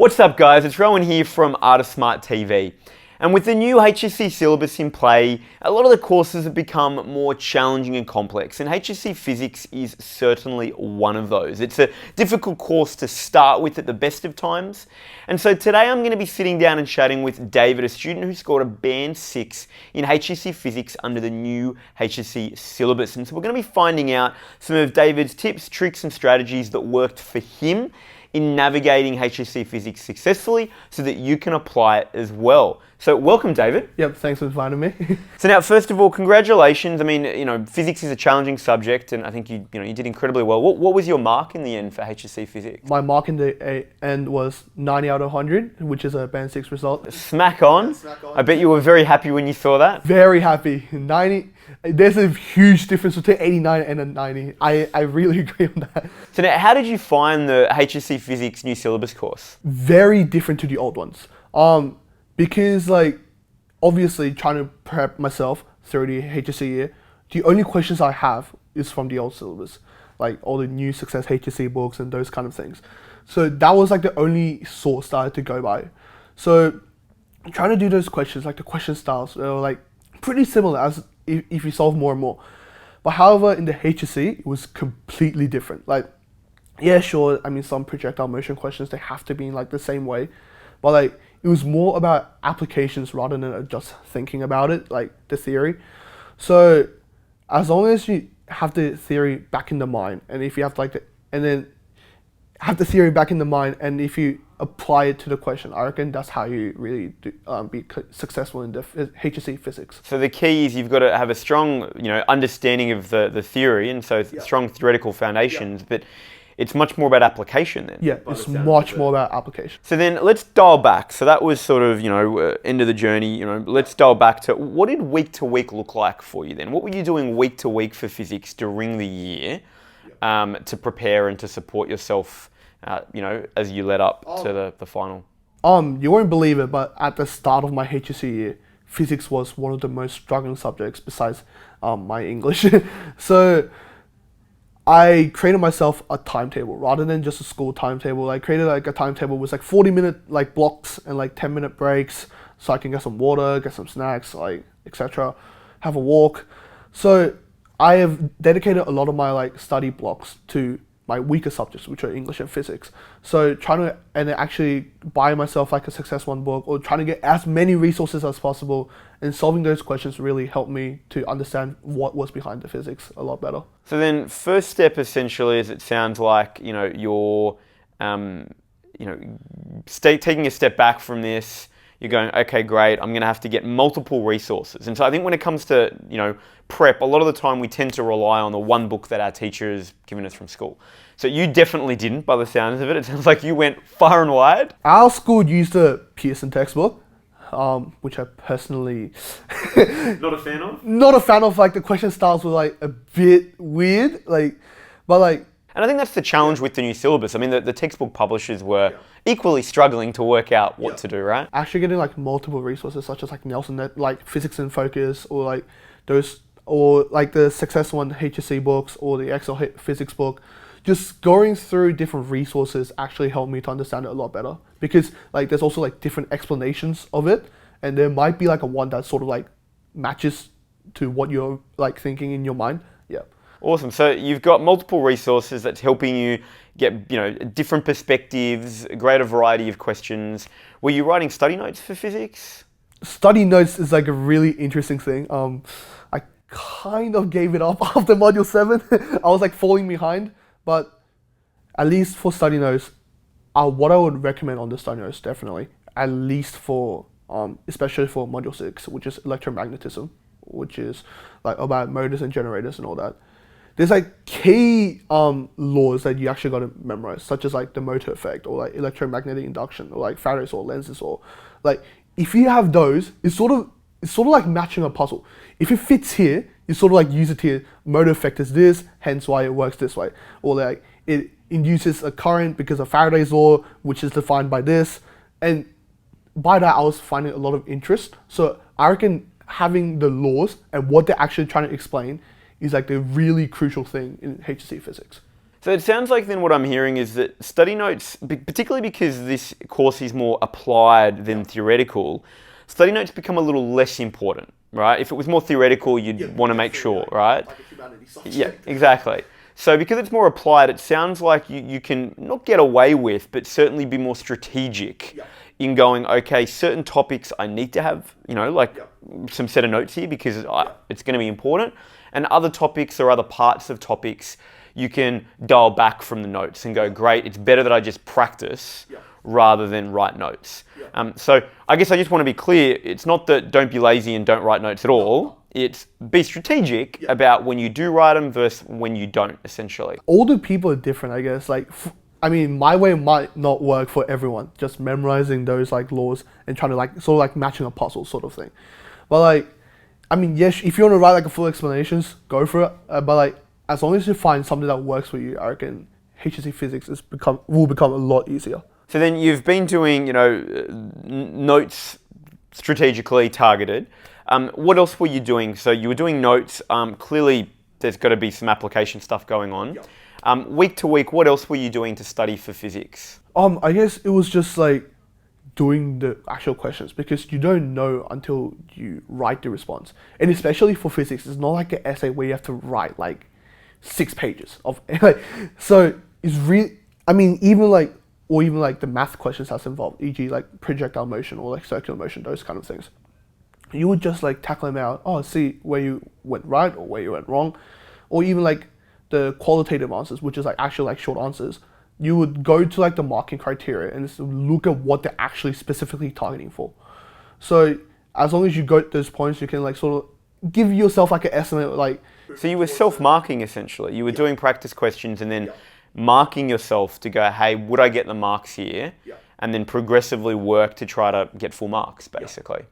What's up guys, it's Rowan here from Smart TV. And with the new HSC syllabus in play, a lot of the courses have become more challenging and complex, and HSC Physics is certainly one of those. It's a difficult course to start with at the best of times. And so today I'm going to be sitting down and chatting with David, a student who scored a band 6 in HSC Physics under the new HSC syllabus. And so we're going to be finding out some of David's tips, tricks and strategies that worked for him in navigating HSC Physics successfully so that you can apply it as well. So welcome, David. Yep, thanks for inviting me. So now, first of all, congratulations. I mean, physics is a challenging subject, and I think you did incredibly well. What was your mark in the end for HSC Physics? My mark in the end was 90 out of 100, which is a band 6 result. Smack on. Yeah, smack on. I bet you were very happy when you saw that. Very happy. 90. There's a huge difference between 89 and a 90. I really agree on that. So now, how did you find the HSC Physics new syllabus course? Very different to the old ones. Because obviously trying to prep myself through the HSC year, the only questions I have is from the old syllabus, like all the new Success HSC books and those kind of things. So that was like the only source that I had to go by. So trying to do those questions, like the question styles, they were like pretty similar as if you solve more and more. But however, in the HSC, it was completely different. Like, yeah, sure, I mean, some projectile motion questions, they have to be in like the same way. But like, it was more about applications rather than just thinking about it, like the theory. So as long as you have the theory back in the mind, and if you have and then have the theory back in the mind, and if you apply it to the question, I reckon that's how you really be successful in the HSC Physics. So the key is you've got to have a strong, understanding of the theory, and so strong theoretical foundations, but it's much more about application then. Yeah, it's much more about application. So then let's dial back. So that was sort of, end of the journey, let's dial back to what did week to week look like for you then? What were you doing week to week for physics during the year to prepare and to support yourself, as you led up to the final? You won't believe it, but at the start of my HSC year, physics was one of the most struggling subjects besides my English. So I created myself a timetable rather than just a school timetable. I created like a timetable with like 40-minute like blocks and like 10-minute breaks so I can get some water, get some snacks, like etc. Have a walk. So I have dedicated a lot of my like study blocks to my weaker subjects, which are English and physics. So trying to actually buy myself like a Success One book or trying to get as many resources as possible, and solving those questions really helped me to understand what was behind the physics a lot better. So then first step essentially is, it sounds like, you're taking a step back from this. You're going, okay, great, I'm going to have to get multiple resources. And so I think when it comes to, prep, a lot of the time we tend to rely on the one book that our teacher has given us from school. So you definitely didn't, by the sounds of it. It sounds like you went far and wide. Our school used a Pearson textbook, which I personally... Not a fan of? Not a fan of, like the question styles were like a bit weird, but like... And I think that's the challenge with the new syllabus. I mean, the textbook publishers were equally struggling to work out what to do, right? Actually getting like multiple resources such as like Nelson, like Physics in Focus, or like those, or like the Success One HSC books or the Excel Physics book, just going through different resources actually helped me to understand it a lot better, because like there's also like different explanations of it, and there might be like a one that sort of like matches to what you're like thinking in your mind. Yeah. Awesome. So you've got multiple resources that's helping you get, different perspectives, a greater variety of questions. Were you writing study notes for physics? Study notes is like a really interesting thing. I kind of gave it up after module 7. I was like falling behind, but at least for study notes, what I would recommend on the study notes, definitely, at least for, especially for module 6, which is electromagnetism, which is like about motors and generators and all that. There's like key laws that you actually got to memorize, such as like the motor effect, or like electromagnetic induction, or like Faraday's law, Lenz's law. Like if you have those, it's sort of like matching a puzzle. If it fits here, you sort of like use it here. Motor effect is this, hence why it works this way. Or like it induces a current because of Faraday's law, which is defined by this. And by that, I was finding a lot of interest. So I reckon having the laws and what they're actually trying to explain is like the really crucial thing in HSC Physics. So it sounds like then what I'm hearing is that study notes, particularly because this course is more applied than theoretical, study notes become a little less important, right? If it was more theoretical, you'd want to make sure, right? Like a humanities subject. Yeah, exactly. So because it's more applied, it sounds like you can not get away with, but certainly be more strategic in going, okay, certain topics I need to have, some set of notes here because it's going to be important. And other topics or other parts of topics, you can dial back from the notes and go, great, it's better that I just practice rather than write notes. So I guess I just want to be clear, it's not that don't be lazy and don't write notes at all. It's be strategic about when you do write them versus when you don't, essentially. Older people are different, I guess. My way might not work for everyone. Just memorizing those laws and trying to matching a puzzle sort of thing. But yes, if you want to write a full explanations, go for it. But as long as you find something that works for you, I reckon HSC Physics will become a lot easier. So then you've been doing, notes strategically targeted. What else were you doing? So you were doing notes. Clearly, there's got to be some application stuff going on. Week to week, what else were you doing to study for physics? I guess it was just doing the actual questions because you don't know until you write the response. And especially for physics, it's not like an essay where you have to write 6 pages of so it's really even the math questions that's involved, e.g. projectile motion or circular motion, those kind of things. You would just tackle them out, see where you went right or where you went wrong, or even the qualitative answers, which is actual short answers. You would go to the marking criteria and just look at what they're actually specifically targeting for. So as long as you go to those points, you can sort of give yourself an estimate. So you were self-marking essentially. You were doing practice questions and then marking yourself to go, hey, would I get the marks here? And then progressively work to try to get full marks, basically.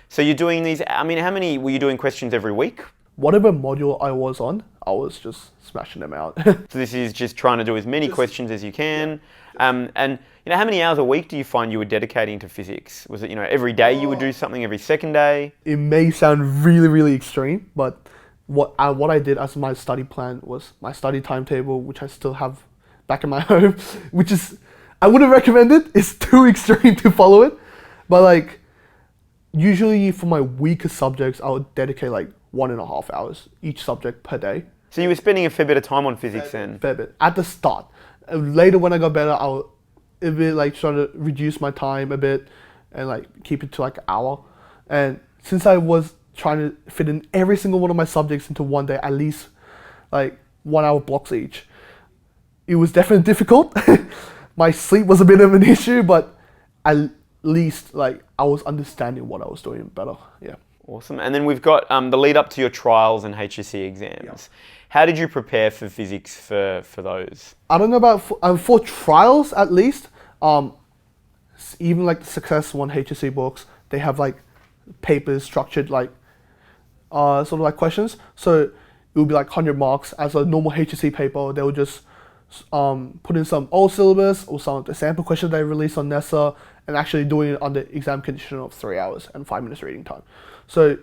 So you're doing these, how many were you doing questions every week? Whatever module I was on, I was just smashing them out. So this is just trying to do as many questions as you can. And how many hours a week do you find you were dedicating to physics? Was it, every day you would do something, every second day? It may sound really, really extreme, but what I did as my study plan was my study timetable, which I still have back in my home, which is, I wouldn't recommend it. It's too extreme to follow it. But usually for my weaker subjects, I would dedicate 1.5 hours each subject per day. So you were spending a fair bit of time on physics then? Fair bit. At the start. Later when I got better, I'll a bit trying to reduce my time a bit and keep it to an hour. And since I was trying to fit in every single one of my subjects into one day, at least 1 hour blocks each, it was definitely difficult. My sleep was a bit of an issue, but at least I was understanding what I was doing better. Yeah. Awesome. And then we've got the lead up to your trials and HSC exams. How did you prepare for physics for those? I don't know about for trials at least. Even the Success One HSC books, they have papers structured sort of questions. So it would be 100 marks as a normal HSC paper. They would just put in some old syllabus or some of the sample questions they released on NESA and actually doing it on the exam condition of 3 hours and 5 minutes reading time. So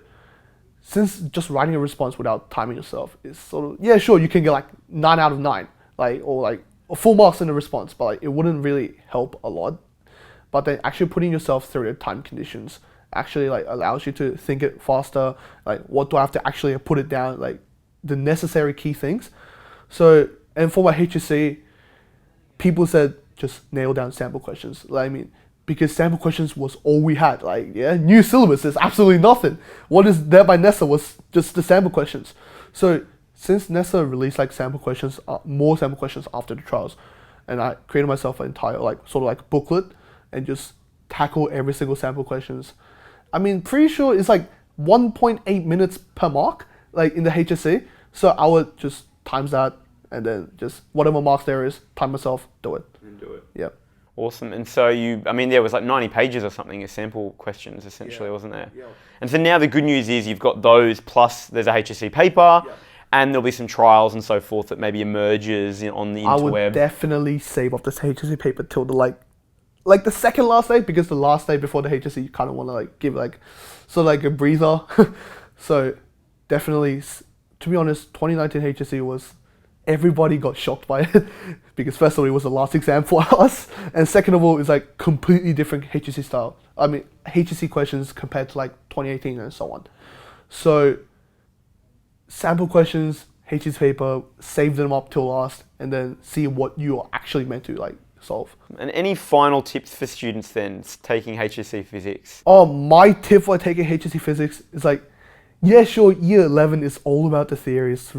since just writing a response without timing yourself is sort of, sure, you can get 9 out of 9, or full marks in the response, but it wouldn't really help a lot. But then actually putting yourself through the time conditions actually allows you to think it faster, what do I have to actually put it down, the necessary key things. So, and for my HSC, people said just nail down sample questions. Because sample questions was all we had. New syllabus is absolutely nothing. What is there by NESA was just the sample questions. So since NESA released sample questions, more sample questions after the trials, and I created myself an entire booklet and just tackle every single sample questions. Pretty sure it's 1.8 minutes per mark, in the HSC. So I would just times that and then just whatever marks there is, time myself, do it. And do it. Yep. Awesome. And so there was 90 pages or something of sample questions essentially, wasn't there? Yeah. And so now the good news is you've got those, plus there's a HSC paper, and there'll be some trials and so forth that maybe emerges on the interweb. I would definitely save up this HSC paper till the the second last day, because the last day before the HSC you kind of want to give a breather. So definitely, to be honest, 2019 HSC was everybody got shocked by it because first of all, it was the last exam for us, and second of all, it's like completely different HSC style. I mean, HSC questions compared to like 2018 and so on. So sample questions, HSC paper, save them up till last, and then see what you are actually meant to like solve. And any final tips for students then taking HSC Physics? Oh, my tip for taking HSC Physics is like, yeah, sure, year 11 is all about the theories.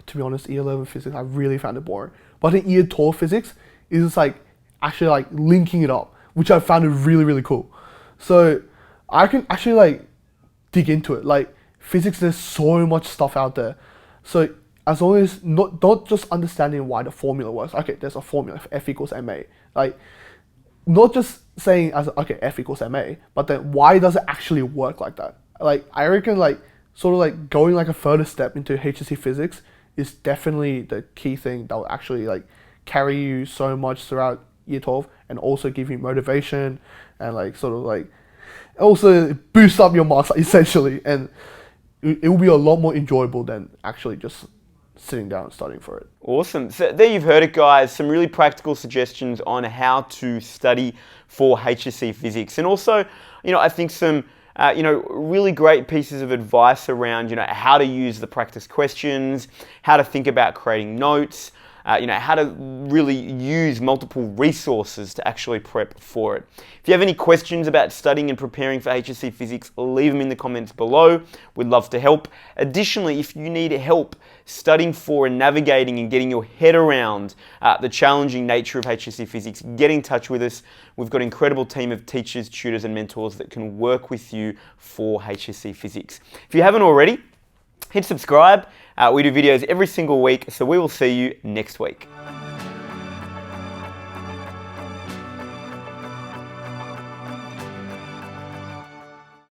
To be honest, year 11 physics, I really found it boring. But in year 12 physics, it's like actually like linking it up, which I found it really, really cool. So I can actually like dig into it. Like physics, there's so much stuff out there. So as long as not just understanding why the formula works. Okay, there's a formula, F equals ma. Like not just saying as okay, F equals ma, but then why does it actually work like that? Like I reckon like sort of like going like a further step into HSC Physics is definitely the key thing that will actually like carry you so much throughout year 12 and also give you motivation and like sort of like also boost up your marks essentially, and it will be a lot more enjoyable than actually just sitting down and studying for it. Awesome. So there you've heard it, guys. Some really practical suggestions on how to study for HSC Physics, and also, I think some really great pieces of advice around, how to use the practice questions, how to think about creating notes, how to really use multiple resources to actually prep for it. If you have any questions about studying and preparing for HSC Physics, leave them in the comments below. We'd love to help. Additionally, if you need help studying for and navigating and getting your head around the challenging nature of HSC Physics, get in touch with us. We've got an incredible team of teachers, tutors and mentors that can work with you for HSC Physics. If you haven't already, hit subscribe. We do videos every single week, so we will see you next week.